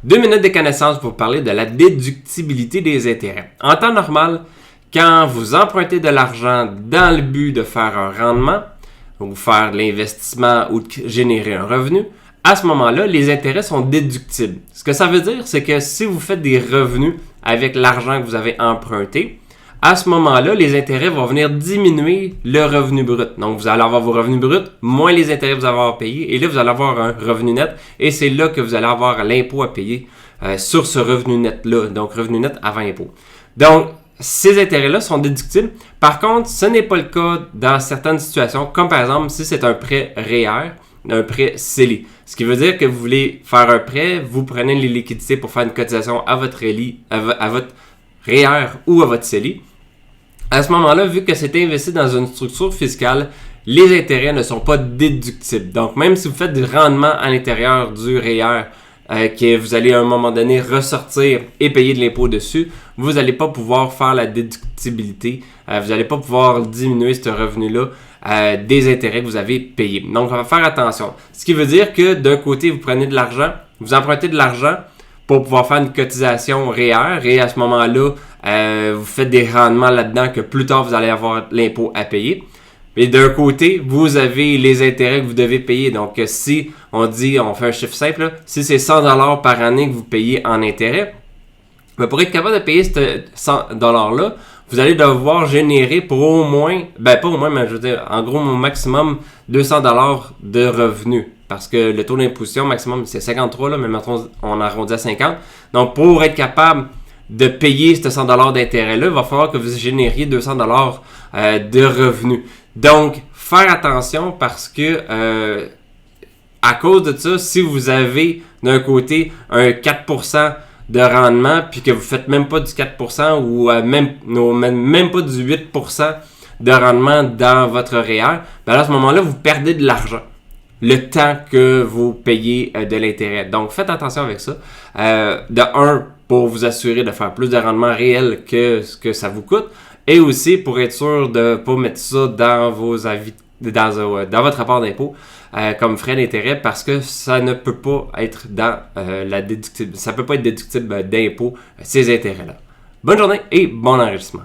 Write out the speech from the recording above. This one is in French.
2 minutes de connaissance pour parler de la déductibilité des intérêts. En temps normal, quand vous empruntez de l'argent dans le but de faire un rendement, ou faire de l'investissement ou de générer un revenu, à ce moment-là, les intérêts sont déductibles. Ce que ça veut dire, c'est que si vous faites des revenus avec l'argent que vous avez emprunté, à ce moment-là, les intérêts vont venir diminuer le revenu brut. Donc, vous allez avoir vos revenus bruts, moins les intérêts que vous allez avoir payés, et là, vous allez avoir un revenu net, et c'est là que vous allez avoir l'impôt à payer sur ce revenu net-là, donc revenu net avant impôt. Donc, ces intérêts-là sont déductibles. Par contre, ce n'est pas le cas dans certaines situations, comme par exemple si c'est un prêt REER, un prêt CELI. Ce qui veut dire que vous voulez faire un prêt, vous prenez les liquidités pour faire une cotisation à votre REER ou à votre CELI. À ce moment-là, vu que c'est investi dans une structure fiscale, les intérêts ne sont pas déductibles. Donc, même si vous faites du rendement à l'intérieur du REER, que vous allez à un moment donné ressortir et payer de l'impôt dessus, vous n'allez pas pouvoir faire la déductibilité. Vous n'allez pas pouvoir diminuer ce revenu-là des intérêts que vous avez payés. Donc, on va faire attention. Ce qui veut dire que d'un côté, vous prenez de l'argent, vous empruntez de l'argent pour pouvoir faire une cotisation REER et à ce moment-là, vous faites des rendements là-dedans que plus tard, vous allez avoir l'impôt à payer. Et d'un côté, vous avez les intérêts que vous devez payer. Donc, si on fait un chiffre simple, là, si c'est 100$ par année que vous payez en intérêt, ben pour être capable de payer ce 100$-là, vous allez devoir générer pour au moins, mais je veux dire, en gros, au maximum 200$ de revenus. Parce que le taux d'imposition maximum, c'est 53$, là, mais maintenant, on arrondit à 50$. Donc, pour être capable de payer ce 100$ d'intérêt-là, il va falloir que vous génériez 200$ de revenus. Donc, faire attention parce que à cause de ça, si vous avez d'un côté un 4% de rendement puis que vous faites même pas du 4% ou même pas du 8% de rendement dans votre REER, ben à ce moment-là, vous perdez de l'argent. Le temps que vous payez de l'intérêt. Donc, faites attention avec ça. Pour vous assurer de faire plus de rendement réel que ce que ça vous coûte. Et aussi pour être sûr de ne pas mettre ça dans vos avis, dans votre rapport d'impôt comme frais d'intérêt parce que ça ne peut pas être dans la déductible. Ça peut pas être déductible d'impôt, ces intérêts-là. Bonne journée et bon enregistrement.